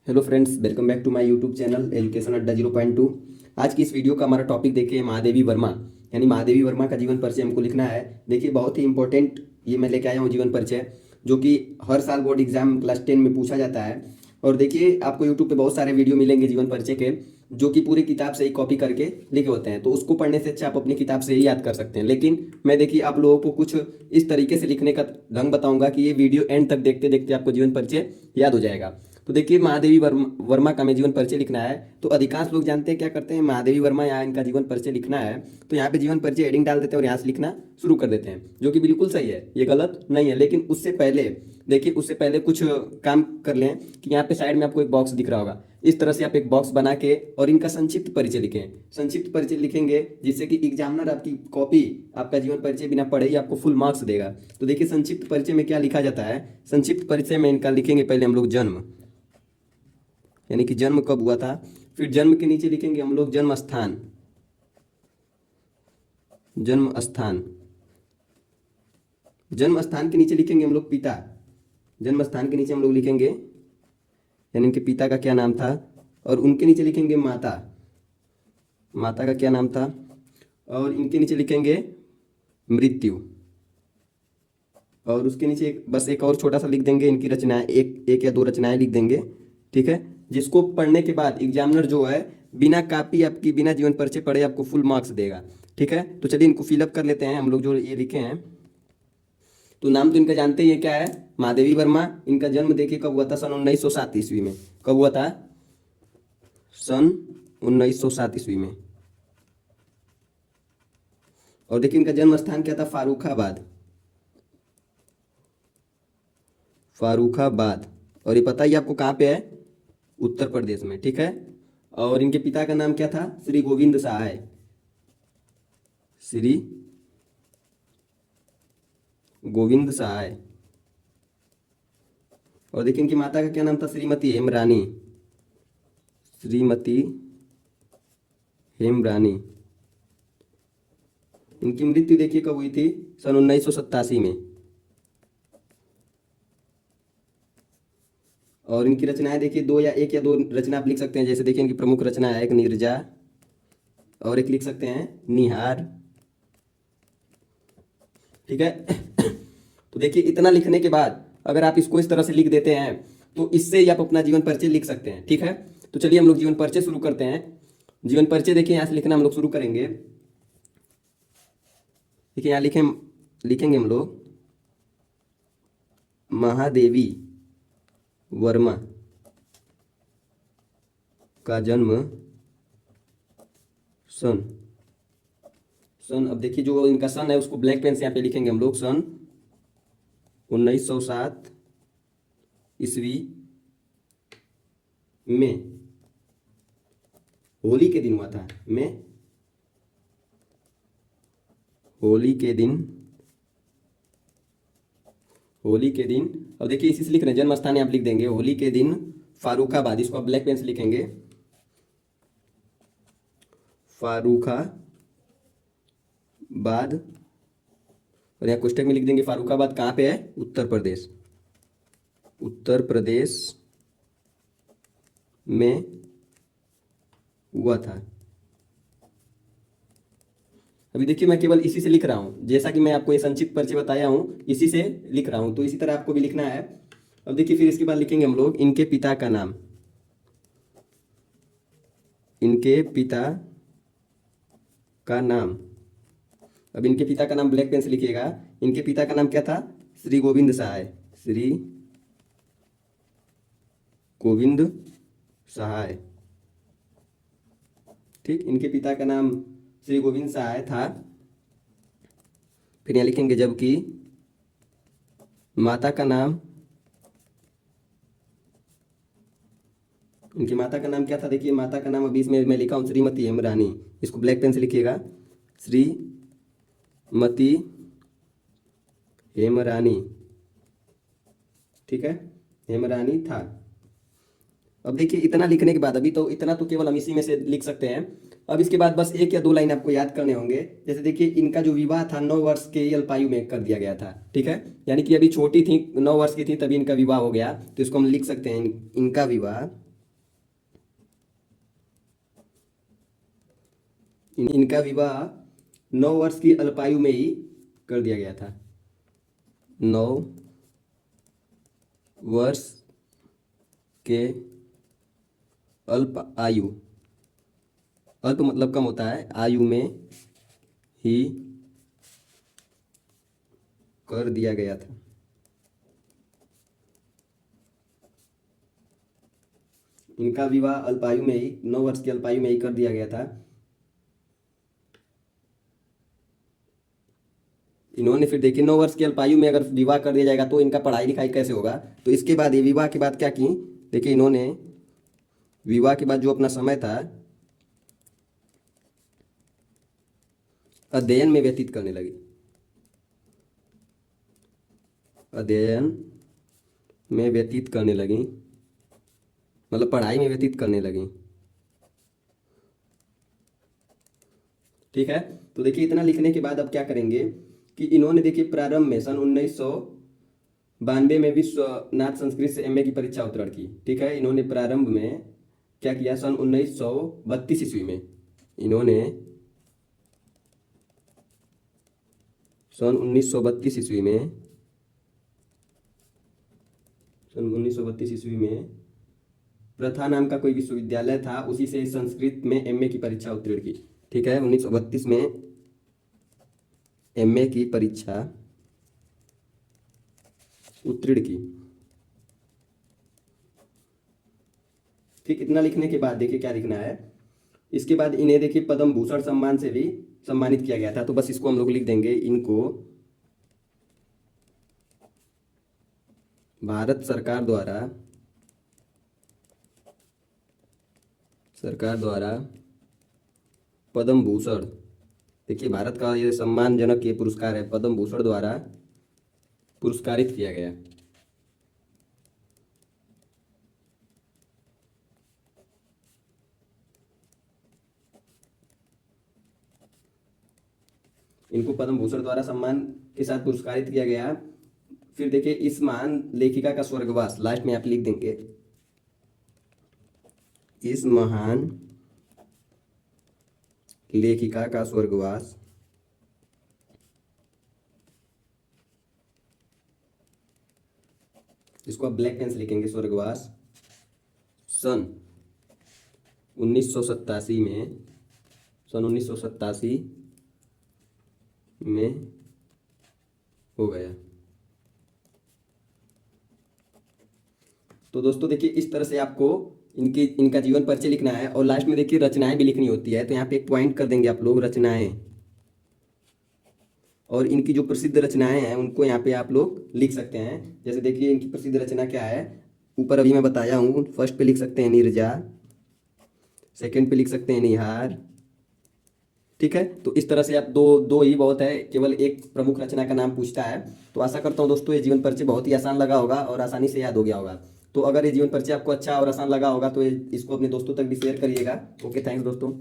Hello friends, welcome back to my YouTube channel education Adda 0.2। आज की इस वीडियो का हमारा टॉपिक देखिए महादेवी वर्मा, यानी महादेवी वर्मा का जीवन परिचय हमको लिखना है। देखिए बहुत ही इंपॉर्टेंट ये मैं लेके आया हूँ जीवन परिचय, जो कि हर साल बोर्ड एग्जाम क्लास 10 में पूछा जाता है। और देखिए आपको यूट्यूब पे बहुत सारे वीडियो मिलेंगे जीवन परिचय के, जो कि पूरी किताब से ही कॉपी करके लिखे होते हैं, तो उसको पढ़ने से अच्छा आप अपनी किताब से ही याद कर सकते हैं। लेकिन मैं देखिए आप लोगों को कुछ इस तरीके से लिखने का ढंग बताऊंगा कि ये वीडियो एंड तक देखते देखते आपको जीवन परिचय याद हो जाएगा। तो देखिए महादेवी वर्मा का हमें जीवन परिचय लिखना है। तो अधिकांश लोग जानते हैं क्या करते हैं, महादेवी वर्मा यहाँ इनका जीवन परिचय लिखना है तो यहाँ पे जीवन परिचय हेडिंग डाल देते हैं और यहाँ से लिखना शुरू कर देते हैं, जो कि बिल्कुल सही है, ये गलत नहीं है। लेकिन उससे पहले देखिए, उससे पहले कुछ काम कर लें कि यहाँ पे साइड में आपको एक बॉक्स दिख रहा होगा, इस तरह से आप एक बॉक्स बना के और इनका संक्षिप्त परिचय लिखें। संक्षिप्त परिचय लिखेंगे जिससे कि एग्जामिनर आपकी कॉपी आपका जीवन परिचय बिना पढ़े ही आपको फुल मार्क्स देगा। तो देखिए संक्षिप्त परिचय में क्या लिखा जाता है। संक्षिप्त परिचय में इनका लिखेंगे पहले हम लोग जन्म, यानी कि जन्म कब हुआ था। फिर जन्म के नीचे लिखेंगे हम लोग जन्म स्थान, जन्म स्थान। जन्म स्थान के नीचे लिखेंगे हम लोग पिता, जन्म स्थान के नीचे हम लोग लिखेंगे यानी इनके पिता का क्या नाम था। और उनके नीचे लिखेंगे माता, माता का क्या नाम था। और इनके नीचे लिखेंगे मृत्यु। और उसके नीचे बस एक और छोटा सा लिख देंगे इनकी रचनाएं, एक या दो रचनाएं लिख देंगे, ठीक है। जिसको पढ़ने के बाद एग्जामिनर जो है बिना कॉपी आपकी बिना जीवन परिचय पढ़े आपको फुल मार्क्स देगा, ठीक है। तो चलिए इनको फिलअप कर लेते हैं हम लोग जो ये लिखे हैं। तो नाम तो इनका जानते ही है, क्या है, महादेवी वर्मा। इनका जन्म देखिए कब हुआ था, सन 1907 ईस्वी में। कब हुआ था, सन 1907 ईस्वी में। और देखिए इनका जन्म स्थान क्या था, फारुखाबाद, फारुखाबाद। और ये पता ही आपको कहाँ पे है, उत्तर प्रदेश में, ठीक है। और इनके पिता का नाम क्या था, श्री गोविंद सहाय, श्री गोविंद सहाय। और देखिए इनकी माता का क्या नाम था, श्रीमती हेमरानी, श्रीमती हेमरानी। इनकी मृत्यु देखिए कब हुई थी, सन 1987 में। और इनकी रचनाएं देखिए दो या एक या दो रचना आप लिख सकते हैं। जैसे देखिए इनकी प्रमुख रचना है एक नीरजा, और एक लिख सकते हैं निहार, ठीक है। तो देखिए इतना लिखने के बाद अगर आप इसको इस तरह से लिख देते हैं तो इससे ही आप अपना जीवन परिचय लिख सकते हैं, ठीक है। तो चलिए हम लोग जीवन परिचय शुरू करते हैं। जीवन परिचय देखिए यहाँ से लिखना हम लोग शुरू करेंगे। देखिए यहाँ लिखेंगे हम लोग महादेवी वर्मा का जन्म सन, अब देखिए जो इनका सन है उसको ब्लैक पेन से यहाँ पे लिखेंगे हम लोग, सन 1907 ईस्वी में, होली के दिन हुआ था, में होली के दिन, होली के दिन। और देखिए इसी से लिख रहे हैं, जन्म स्थान आप लिख देंगे होली के दिन फारुखाबाद, इसको आप ब्लैक पेन से लिखेंगे फारुखाबाद। और यहाँ कोष्टक में लिख देंगे फारुखाबाद कहाँ पे है, उत्तर प्रदेश, उत्तर प्रदेश में हुआ था। अभी देखिए मैं केवल इसी से लिख रहा हूँ, जैसा कि मैं आपको ये संक्षिप्त परिचय बताया हूँ इसी से लिख रहा हूँ, तो इसी तरह आपको भी लिखना है। अब देखिए फिर इसके बाद लिखेंगे हम लोग इनके पिता का नाम, इनके पिता का नाम। अब इनके पिता का नाम ब्लैक पेन से लिखिएगा। इनके पिता का नाम क्या था, श्री गोविंद सहाय, श्री गोविंद सहाय, ठीक। इनके पिता का नाम श्री गोविंद सहाय था। फिर यहाँ लिखेंगे जबकि माता का नाम, इनकी माता का नाम क्या था, देखिए माता का नाम अभी इसमें मैं लिखा हूँ श्रीमती हेमरानी, इसको ब्लैक पेन से लिखिएगा श्रीमती हेमरानी, ठीक है, हेमरानी था। अब देखिए इतना लिखने के बाद, अभी तो इतना तो केवल हम इसी में से लिख सकते हैं। अब इसके बाद बस एक या दो लाइन आपको याद करने होंगे। जैसे देखिए इनका जो विवाह था 9 वर्ष के अल्पायु में कर दिया गया था, ठीक है, यानी कि अभी छोटी थी, 9 वर्ष की थी तभी इनका विवाह हो गया, तो इसको हम लिख सकते हैं इनका विवाह इनका विवाह 9 वर्ष की अल्पायु में ही कर दिया गया था। 9 वर्ष के अल्प आयु, अल्प मतलब कम होता है, आयु में ही कर दिया गया था। इनका विवाह अल्पायु में ही 9 वर्ष की अल्पायु में ही कर दिया गया था। इन्होंने फिर देखिए 9 वर्ष की अल्पायु में अगर विवाह कर दिया जाएगा तो इनका पढ़ाई लिखाई कैसे होगा। तो इसके बाद ये विवाह के बाद क्या की, देखिए इन्होंने विवाह के बाद जो अपना समय था अध्ययन में व्यतीत करने लगी। अध्ययन में व्यतीत करने लगी, मतलब पढ़ाई में व्यतीत करने लगी। ठीक है, तो देखिए इतना लिखने के बाद अब क्या करेंगे कि इन्होंने देखिए प्रारंभ में सन 1992 में विश्वनाथ संस्कृत से एमए की परीक्षा उत्तीर्ण की। ठीक है, इन्होंने प्रारंभ में क्या किया, सन 1932 ईस्वी में इन्होंने सन 1932 ईस्वी में प्रथा नाम का कोई विश्वविद्यालय था, उसी से संस्कृत में एमए की परीक्षा उत्तीर्ण की। ठीक है, 1932 में एमए की परीक्षा उत्तीर्ण की। ठीक, इतना लिखने के बाद देखिए क्या लिखना है। इसके बाद इन्हें देखिए पद्म भूषण सम्मान से भी सम्मानित किया गया था। तो बस इसको हम लोग लिख देंगे, इनको भारत सरकार द्वारा पद्म भूषण, देखिए भारत का ये सम्मानजनक ये पुरस्कार है, पद्म भूषण द्वारा पुरस्कारित किया गया। इनको पद्म भूषण द्वारा सम्मान के साथ पुरस्कारित किया गया। फिर देखिए इस महान लेखिका का स्वर्गवास लास्ट में आप लिख देंगे, इस महान लेखिका का स्वर्गवास इसको आप ब्लैक पेन से लिखेंगे, स्वर्गवास सन 1987 में हो गया। तो दोस्तों देखिए इस तरह से आपको इनका जीवन परिचय लिखना है और लास्ट में देखिए रचनाएं भी लिखनी होती है। तो यहाँ पे एक पॉइंट कर देंगे आप लोग, रचनाएं, और इनकी जो प्रसिद्ध रचनाएं हैं उनको यहाँ पे आप लोग लिख सकते हैं। जैसे देखिए इनकी प्रसिद्ध रचना क्या है, ऊपर अभी मैं बताया हूँ। फर्स्ट पे लिख सकते हैं नीरजा, सेकंड पे लिख सकते हैं निहार। ठीक है, तो इस तरह से आप दो ही बहुत है, केवल एक प्रमुख रचना का नाम पूछता है। तो आशा करता हूँ दोस्तों ये जीवन परिचय बहुत ही आसान लगा होगा और आसानी से याद हो गया होगा। तो अगर ये जीवन परिचय आपको अच्छा और आसान लगा होगा तो इसको अपने दोस्तों तक भी शेयर करिएगा। ओके, थैंक्स दोस्तों।